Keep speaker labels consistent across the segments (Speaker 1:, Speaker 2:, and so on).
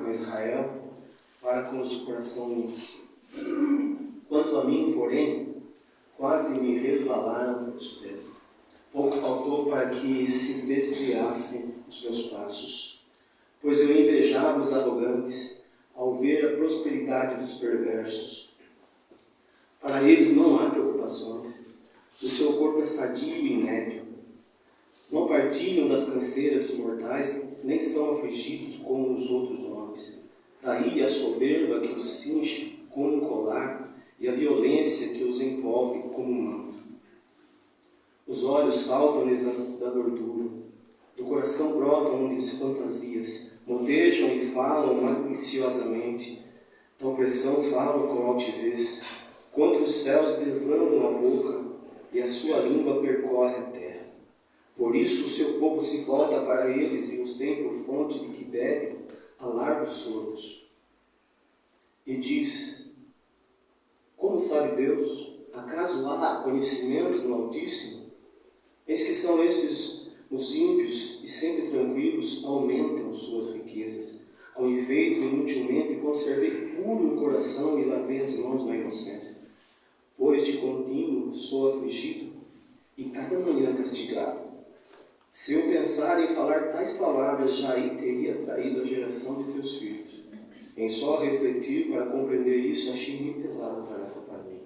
Speaker 1: com Israel, para com os de coração limpo. Quanto a mim, porém, quase me resvalaram os pés. Pouco faltou para que se desviassem os meus passos, pois eu invejava os arrogantes ao ver a prosperidade dos perversos. Para eles não há preocupações, o seu corpo é sadio e inédio. Não partilham das canseiras dos mortais, nem são afligidos como os outros homens. Daí a soberba que os cinge como um colar e a violência que os envolve como um manto. Os olhos saltam-lhes da gordura, do coração brotam-lhes fantasias, motejam e falam maliciosamente, da opressão falam com altivez, contra os céus desandam a boca e a sua língua percorre a terra. Por isso o seu povo se volta para eles e os tem por fonte de que bebem a largos soros. E diz: como sabe Deus? Acaso há conhecimento no Altíssimo? Eis que são esses os ímpios e sempre tranquilos aumentam suas riquezas. Com efeito, inutilmente conservei puro o coração e lavei as mãos na inocência. Pois de contínuo sou afligido e cada manhã castigado. Se eu pensar em falar tais palavras, já aí teria traído a geração de teus filhos. Em só refletir para compreender isso, achei muito pesada a tarefa para mim.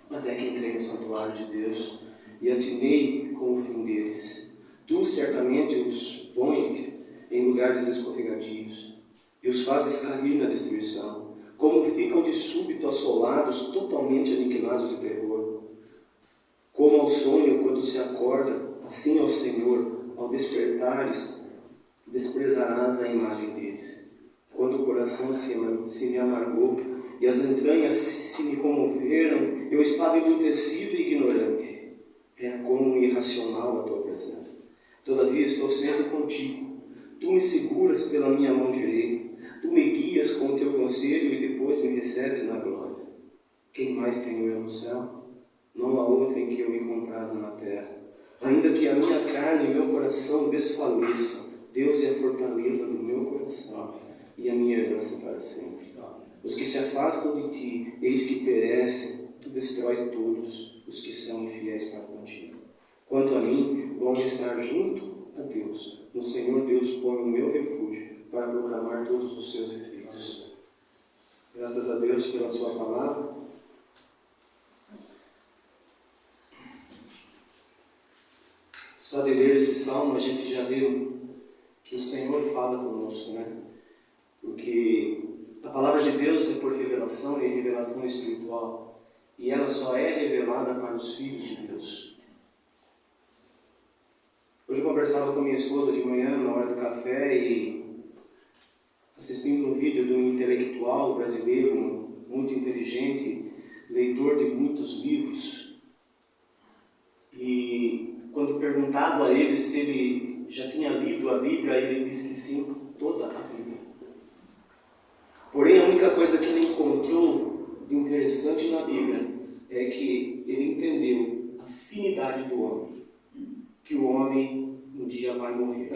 Speaker 1: Até que entrei no santuário de Deus e atinei com o fim deles. Tu certamente os pões em lugares escorregadios e os fazes cair na destruição, como ficam de súbito assolados, totalmente aniquilados de terror. Como ao sonho quando se acorda, assim ao Senhor, ao despertares, desprezarás a imagem deles. Quando o coração se me amargou e as entranhas se me comoveram, eu estava embrutecido e ignorante. Era como irracional a tua presença. Todavia estou sempre contigo. Tu me seguras pela minha mão direita. Tu me guias com o teu conselho e depois me recebes na glória. Quem mais tenho eu no céu? Não há outro em que eu me compraza na terra. Ainda que a minha carne e meu coração desfaleçam, Deus é a fortaleza do meu coração e a minha herança para sempre. Os que se afastam de ti, eis que perecem, tu destrói todos os que são infiéis para contigo. Quanto a mim, bom é estar junto a Deus. No Senhor Deus põe o meu refúgio para proclamar todos os seus efeitos. Graças a Deus pela sua palavra. Só de ler esse salmo a gente já vê que o Senhor fala conosco, né? Porque a palavra de Deus é por revelação e revelação espiritual. E ela só é revelada para os filhos de Deus. Hoje eu conversava com minha esposa de manhã, na hora do café, e assistindo um vídeo de um intelectual brasileiro, muito inteligente, leitor de muitos livros. E quando perguntado a ele se ele já tinha lido a Bíblia, ele disse que sim, toda a Bíblia. Porém, a única coisa que ele encontrou de interessante na Bíblia é que ele entendeu a finidade do homem, que o homem um dia vai morrer,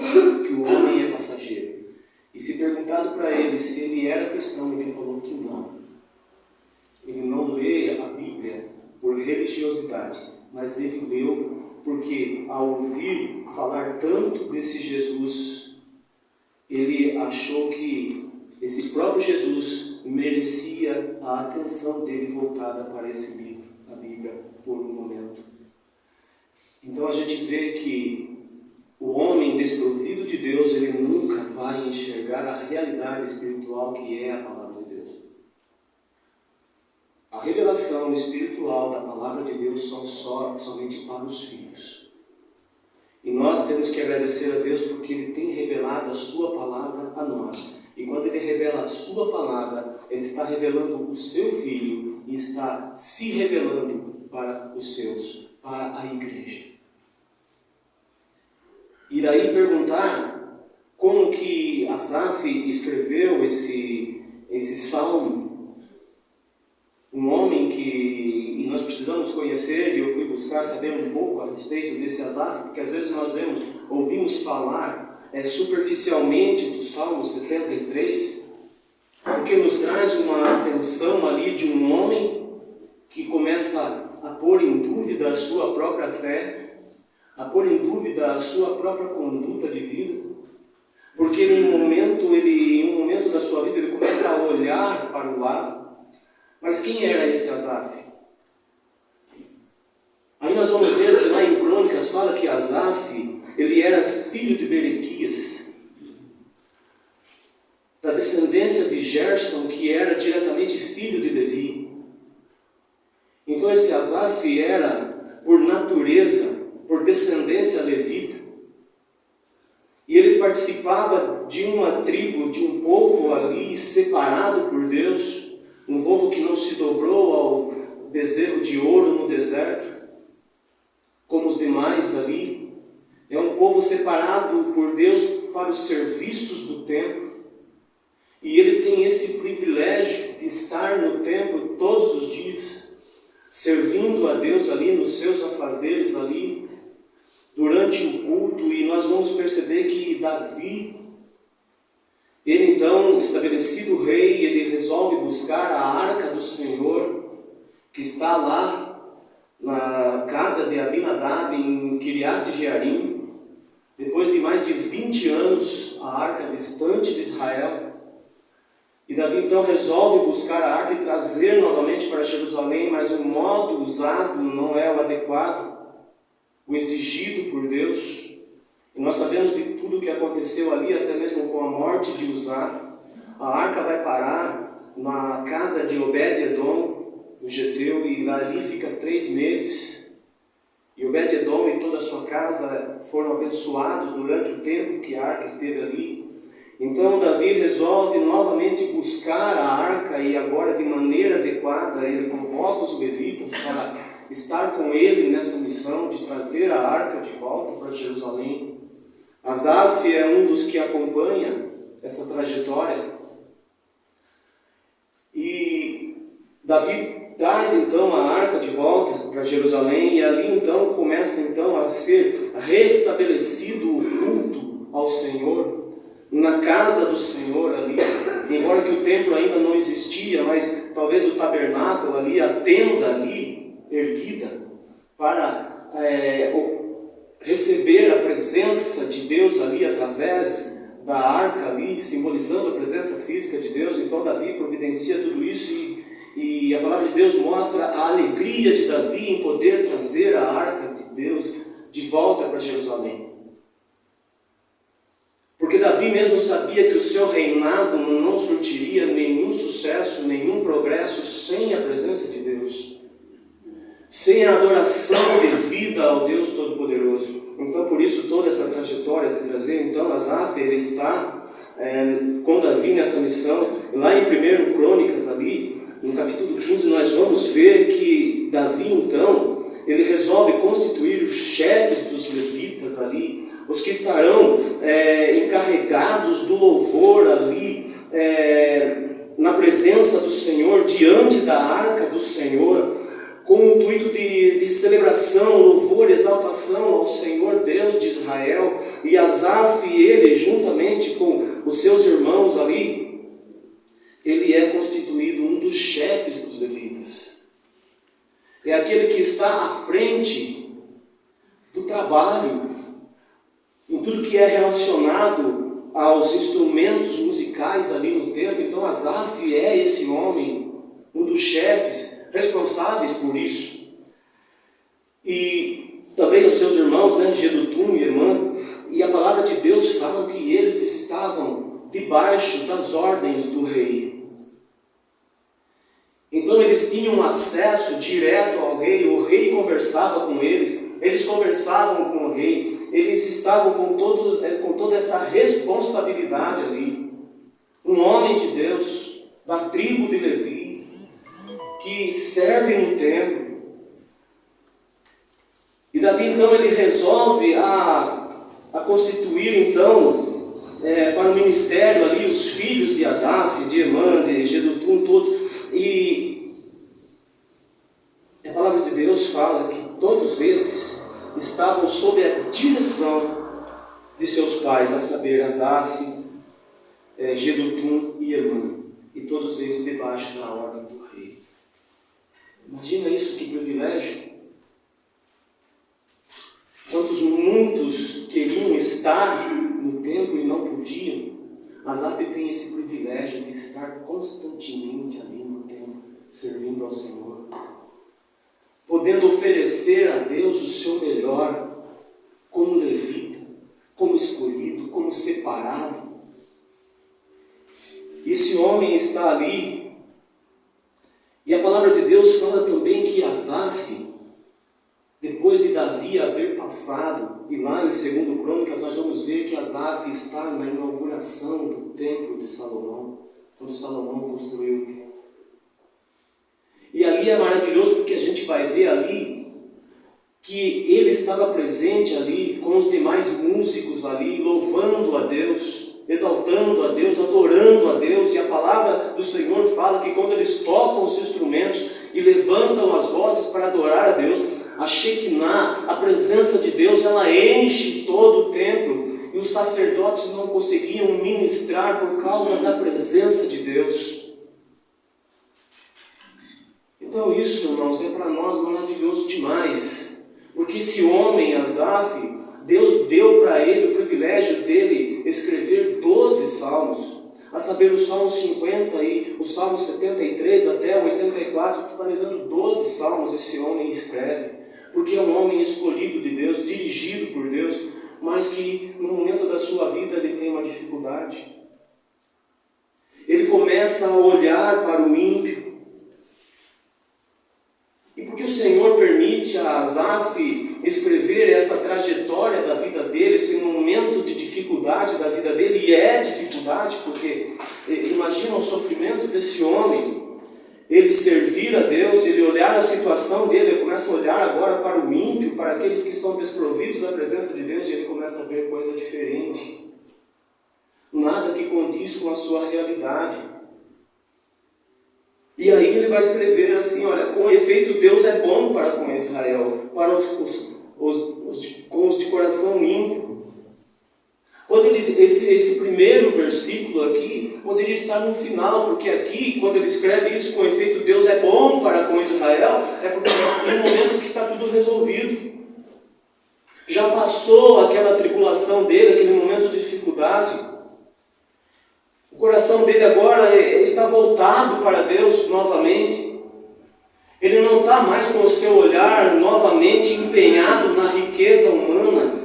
Speaker 1: que o homem é passageiro. E se perguntado para ele se ele era cristão, ele falou que não. Ele não lê a Bíblia por religiosidade, mas ele leu porque, ao ouvir falar tanto desse Jesus, ele achou que esse próprio Jesus merecia a atenção dele voltada para esse livro, a Bíblia, por um momento. Então a gente vê que o homem desprovido de Deus, ele nunca vai enxergar a realidade espiritual que é a palavra de Deus. A revelação espiritual da palavra de Deus são somente para os filhos. E nós temos que agradecer a Deus porque Ele tem revelado a Sua palavra a nós. E quando Ele revela a Sua palavra, Ele está revelando o Seu Filho e está se revelando para os seus, para a igreja. E daí perguntar como que Asaf escreveu esse salmo, um homem que nós precisamos conhecer, e eu fui buscar saber um pouco a respeito desse Asaf, porque às vezes nós ouvimos falar superficialmente do Salmo 73, porque nos traz uma atenção ali de um homem que começa a pôr em dúvida a sua própria fé, a pôr em dúvida a sua própria conduta de vida, porque em um momento da sua vida ele começa a olhar para o lado. Mas quem era esse Asaf? Aí nós vamos ver que lá em Crônicas fala que Asaf, ele era filho de Berequias, da descendência de Gerson, que era diretamente filho de Levi. Então esse Asaf era, por natureza, por descendência levita, e ele participava de uma tribo, de um povo ali separado por Deus, um povo que não se dobrou ao bezerro de ouro no deserto, como os demais ali. É um povo separado por Deus para os serviços do templo. E ele tem esse privilégio de estar no templo todos os dias, servindo a Deus ali nos seus afazeres ali, durante o culto. E nós vamos perceber que Davi, ele então, estabelecido rei, ele resolve buscar a arca do Senhor, que está lá na casa de Abinadab, em Kiriat Jearim, depois de mais de 20 anos, a arca distante de Israel. E Davi então resolve buscar a arca e trazer novamente para Jerusalém, mas o modo usado não é o adequado, o exigido por Deus. E nós sabemos de tudo o que aconteceu ali, até mesmo com a morte de Uzá. A arca vai parar na casa de Obed-Edom, o Geteu, e ali fica 3 meses. E Obed-Edom e toda a sua casa foram abençoados durante o tempo que a arca esteve ali. Então Davi resolve novamente buscar a arca, e agora de maneira adequada ele convoca os levitas para estar com ele nessa missão de trazer a arca de volta para Jerusalém. Asaf é um dos que acompanha essa trajetória. E Davi traz então a arca de volta para Jerusalém, e ali então começa então a ser restabelecido o culto ao Senhor, na casa do Senhor ali, embora que o templo ainda não existia, mas talvez o tabernáculo ali, a tenda ali, erguida, para receber a presença de Deus ali, através da arca ali, simbolizando a presença física de Deus. Então Davi providencia tudo isso, e a palavra de Deus mostra a alegria de Davi em poder trazer a arca de Deus de volta para Jerusalém. Porque Davi mesmo sabia que o seu reinado não surtiria nenhum sucesso, nenhum progresso sem a presença de Deus, sem a adoração devida ao Deus Todo-Poderoso. Então por isso toda essa trajetória de trazer, então Asaf, ele está com Davi nessa missão. Lá em 1 Crônicas ali, no capítulo 15, nós vamos ver que Davi então, ele resolve constituir os chefes dos levitas ali, os que estarão encarregados do louvor ali, na presença do Senhor, diante da arca do Senhor, com o intuito de celebração, louvor, exaltação ao Senhor Deus de Israel. E Asaf, ele, juntamente com os seus irmãos ali, ele é constituído um dos chefes dos levitas. É aquele que está à frente do trabalho, em tudo que é relacionado aos instrumentos musicais ali no templo. Então Asaf é esse homem, um dos chefes responsáveis por isso. E também os seus irmãos, Jedutum e Emã, e a palavra de Deus fala que eles estavam debaixo das ordens do rei. Então eles tinham acesso direto ao rei, o rei conversava com eles, eles conversavam com o rei, eles estavam com toda essa responsabilidade ali. Um homem de Deus, da tribo de Levi, que serve no templo. E Davi então ele resolve a constituir então para o ministério ali os filhos de Asaf, de Emã, de Jedutum, todos. E a palavra de Deus fala que todos esses estavam sob a direção de seus pais, a saber, Ezer, Asaf, Gedutum e Emã, e todos eles debaixo da ordem do rei. Imagina isso, que privilégio! Quantos muitos queriam estar no templo e não podiam, Asaf tem esse privilégio de estar constantemente ali no templo, servindo ao Senhor, podendo oferecer a Deus o seu melhor, como levita, como escolhido, como separado. Esse homem está ali, e a palavra de Deus fala também que Asaf, depois de Davi haver passado, e lá em 2 Crônicas nós vamos ver que Asaf está na inauguração do templo de Salomão, quando Salomão construiu o templo. E ali é maravilhoso porque a gente vai ver ali que ele estava presente ali com os demais músicos ali, louvando a Deus, exaltando a Deus, adorando a Deus. E a palavra do Senhor fala que quando eles tocam os instrumentos e levantam as vozes para adorar a Deus, a Shekinah, a presença de Deus, ela enche todo o templo, e os sacerdotes não conseguiam ministrar por causa da presença de Deus. Então isso, irmãos, é para nós maravilhoso demais, porque esse homem, Asaf, Deus deu para ele o privilégio dele escrever 12 salmos, a saber, o Salmo 50 e o Salmo 73 até o 84, totalizando 12 salmos esse homem escreve, porque é um homem escolhido de Deus, dirigido por Deus, mas que no momento da sua vida ele tem uma dificuldade. Ele começa a olhar para o ímpio. E porque o Senhor permite a Asaf escrever essa trajetória da vida dele, esse momento de dificuldade da vida dele, e é dificuldade, porque imagina o sofrimento desse homem, ele servir a Deus, ele olhar a situação dele, ele começa a olhar agora para o ímpio, para aqueles que são desprovidos da presença de Deus, e ele começa a ver coisa diferente, nada que condiz com a sua realidade. E aí ele vai escrever assim, olha, com efeito Deus é bom para com Israel, para com os de coração íntegro. Quando esse primeiro versículo aqui poderia estar no final, porque aqui, quando ele escreve isso, com efeito Deus é bom para com Israel, é porque é um momento que está tudo resolvido. Já passou aquela tribulação dele, aquele momento de dificuldade. O coração dele agora está voltado para Deus novamente. Ele não está mais com o seu olhar novamente empenhado na riqueza humana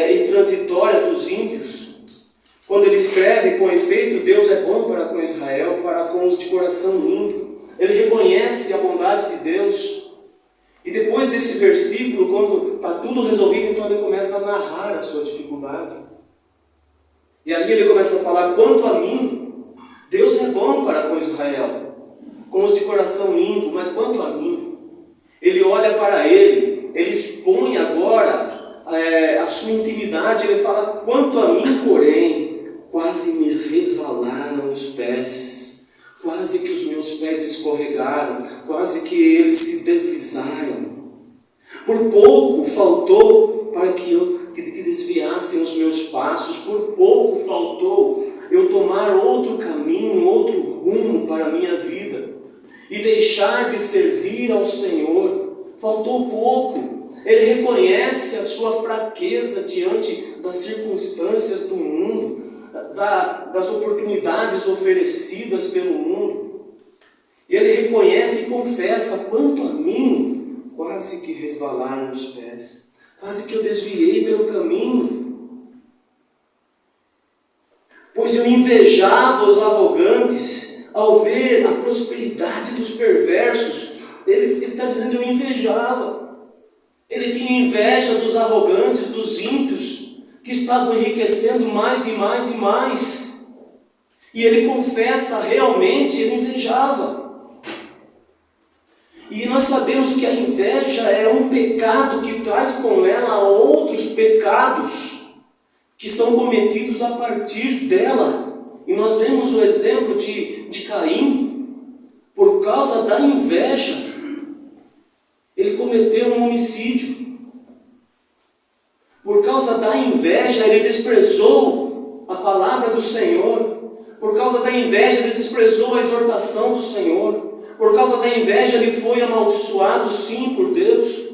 Speaker 1: e transitória dos ímpios. Quando ele escreve, com efeito, Deus é bom para com Israel, para com os de coração limpo. Ele reconhece a bondade de Deus. E depois desse versículo, quando está tudo resolvido, então ele começa a narrar a sua dificuldade. E aí ele começa a falar, quanto a mim, Deus é bom para com Israel, com os de coração limpo, mas quanto a mim, ele olha para ele expõe agora a sua intimidade, ele fala, quanto a mim, porém, quase me resvalaram os pés, quase que os meus pés escorregaram, quase que eles se deslizaram. Por pouco faltou para que desviassem os meus passos, por pouco faltou eu tomar outro caminho, outro rumo para a minha vida e deixar de servir ao Senhor. Faltou pouco. Ele reconhece a sua fraqueza diante das circunstâncias do mundo, das oportunidades oferecidas pelo mundo. Ele reconhece e confessa, quanto a mim, quase que resvalaram os pés, quase que eu desviei pelo caminho. Pois eu invejava os arrogantes ao ver a prosperidade dos perversos. Ele está dizendo, eu invejava. Ele tinha inveja dos arrogantes, dos ímpios, que estavam enriquecendo mais e mais e mais. E ele confessa, realmente, ele invejava. E nós sabemos que a inveja é um pecado que traz com ela outros pecados que são cometidos a partir dela. E nós vemos o exemplo de Caim. Por causa da inveja, ele cometeu um homicídio. Por causa da inveja, ele desprezou palavra do Senhor. Por causa da inveja, ele desprezou a exortação do Senhor. Por causa da inveja, ele foi amaldiçoado, sim, por Deus.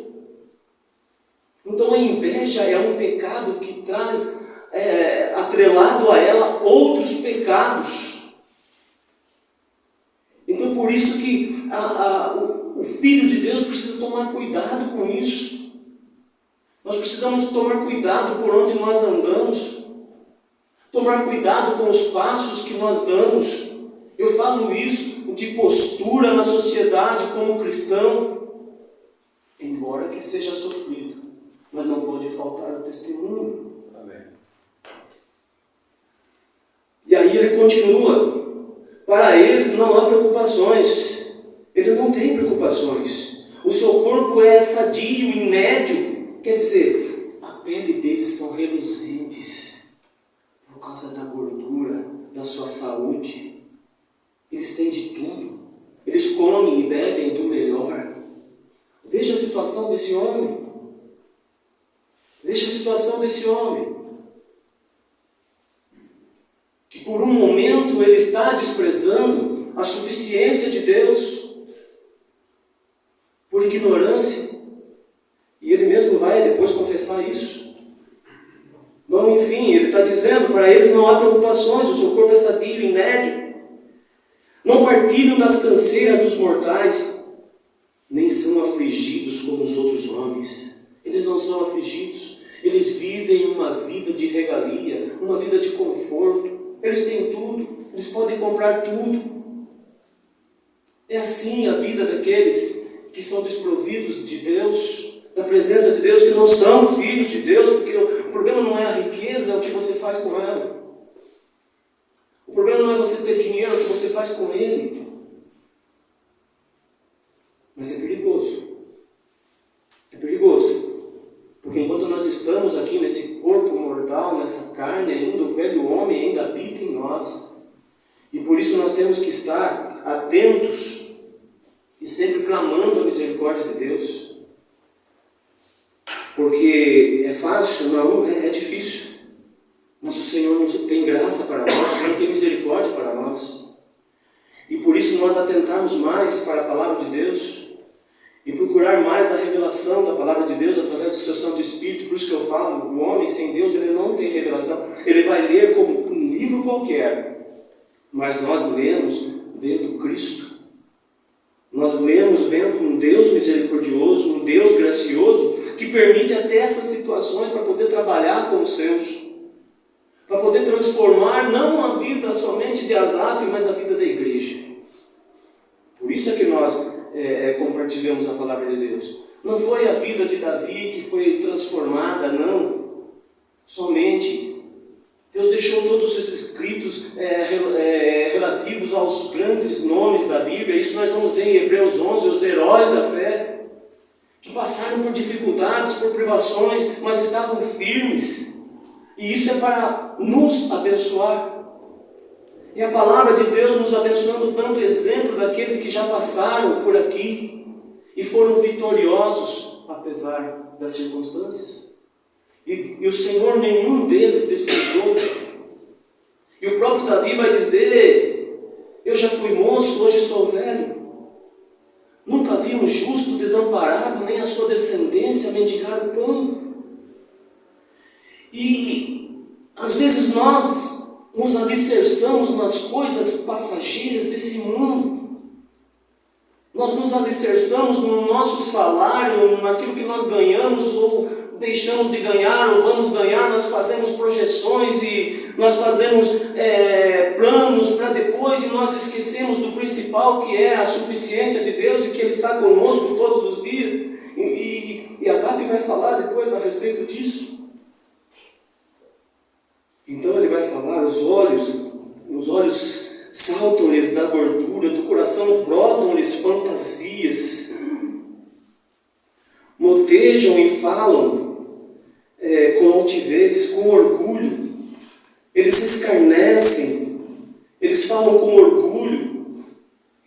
Speaker 1: Então a inveja é um pecado que traz, atrelado a ela, outros pecados. Então por isso que o Filho de Deus precisa tomar cuidado com isso. Nós precisamos tomar cuidado por onde nós andamos. Tomar cuidado com os passos que nós damos. Eu falo isso de postura na sociedade como cristão. Embora que seja sofrido, mas não pode faltar o testemunho. Amém. E aí ele continua. Para eles não há preocupações. Eles não têm preocupações. O seu corpo é sadio e nédio. Quer dizer, a pele deles são reluzentes por causa da gordura, da sua saúde. Eles têm de tudo. Eles comem e bebem do melhor. Veja a situação desse homem. Veja a situação desse homem. Que por um momento ele está desprezando a suficiência de Deus por ignorância. E ele mesmo vai depois confessar isso. Bom, enfim, ele está dizendo, para eles não há preocupações, o seu corpo é sadio e nédio. Não partilham das canseiras dos mortais, nem são afligidos como os outros homens. Eles não são afligidos, eles vivem uma vida de regalia, uma vida de conforto. Eles têm tudo, eles podem comprar tudo. É assim a vida daqueles que são desprovidos de Deus, da presença de Deus, que não são filhos de Deus, porque o problema não é a riqueza, é o que você faz com ela. O problema não é você ter dinheiro, é o que você faz com ele. Mas é perigoso. É perigoso. Porque enquanto nós estamos aqui nesse corpo mortal, nessa carne ainda, o velho homem ainda habita em nós. E por isso nós temos que estar atentos e sempre clamando a misericórdia de Deus. Porque é fácil? Não, é difícil. Nosso Senhor não tem graça para nós, o Senhor tem misericórdia para nós. E por isso nós atentarmos mais para a palavra de Deus e procurar mais a revelação da palavra de Deus através do seu Santo Espírito. Por isso que eu falo, o homem sem Deus, ele não tem revelação. Ele vai ler como um livro qualquer, mas nós lemos vendo Cristo. Nós lemos vendo um Deus misericordioso, um Deus gracioso, que permite até essas situações para poder trabalhar com os seus, para poder transformar não a vida somente de Asaf, mas a vida da igreja. Por isso é que nós compartilhamos a palavra de Deus. Não foi a vida de Davi que foi transformada, não. Somente Deus deixou todos os escritos relativos aos grandes nomes da Bíblia. Isso nós vamos ver em Hebreus 11, os heróis da fé, que passaram por dificuldades, por privações, mas estavam firmes. E isso é para nos abençoar. E a palavra de Deus nos abençoando, dando exemplo daqueles que já passaram por aqui e foram vitoriosos, apesar das circunstâncias. E o Senhor nenhum deles desprezou. E o próprio Davi vai dizer: eu já fui moço, hoje sou velho. Nunca vi um justo desamparado, nem a sua descendência mendigar o pão. E às vezes nós nos alicerçamos nas coisas passageiras desse mundo. Nós nos alicerçamos no nosso salário, naquilo que nós ganhamos ou deixamos de ganhar, ou vamos ganhar. Nós fazemos projeções e nós fazemos planos para depois, e nós esquecemos do principal, que é a suficiência de Deus e que Ele está conosco todos os dias. E Asaf vai falar depois a respeito disso. Então ele vai falar, os olhos saltam-lhes da gordura, do coração brotam-lhes fantasias, motejam e falam com altivez, com orgulho, eles se escarnecem, eles falam com orgulho,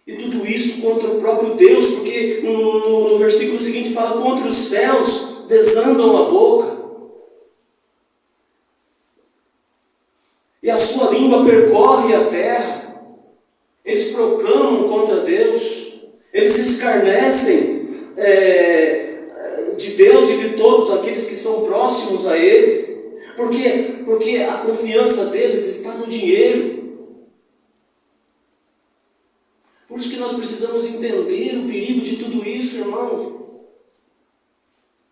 Speaker 1: e tudo isso contra o próprio Deus, porque no versículo seguinte fala: contra os céus desandam a boca. e a sua língua percorre a terra. Eles proclamam contra Deus, eles escarnecem de Deus e de todos aqueles que são próximos a eles. Por quê? Porque a confiança deles está no dinheiro. Por isso que nós precisamos entender o perigo de tudo isso, irmãos.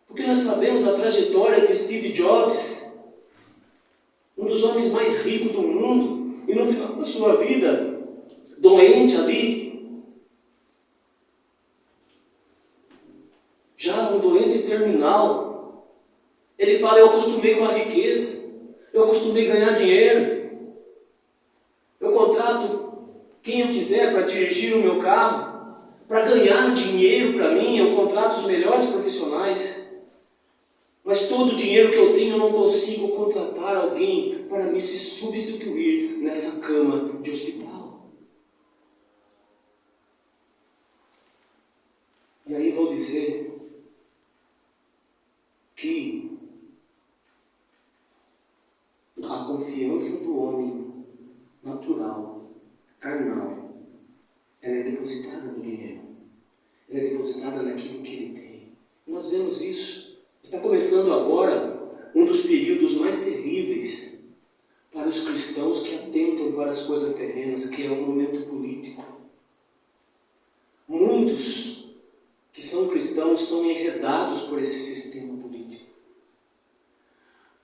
Speaker 1: Porque nós sabemos a trajetória de Steve Jobs, um dos homens mais ricos do mundo, e no final da sua vida, doente ali, já um doente terminal, ele fala: eu acostumei com a riqueza, eu acostumei a ganhar dinheiro, eu contrato quem eu quiser para dirigir o meu carro, para ganhar dinheiro para mim, eu contrato os melhores profissionais. Mas todo o dinheiro que eu tenho, eu não consigo contratar alguém para me se substituir nessa cama de hospital. E aí vou dizer que a confiança do homem natural, carnal, ela é depositada no dinheiro. Ela é depositada naquilo que ele tem. Nós vemos isso. Está começando agora um dos períodos mais terríveis para os cristãos que atentam para as coisas terrenas, que é o momento político. Muitos que são cristãos são enredados por esse sistema político.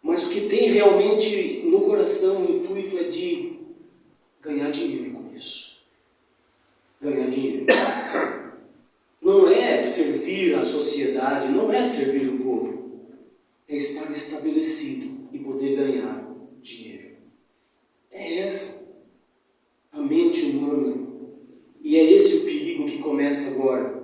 Speaker 1: Mas o que tem realmente no coração o intuito é de ganhar dinheiro com isso. Ganhar dinheiro. Não é servir a sociedade, não é servir o povo. É estar estabelecido e poder ganhar dinheiro. É essa a mente humana. E é esse o perigo que começa agora.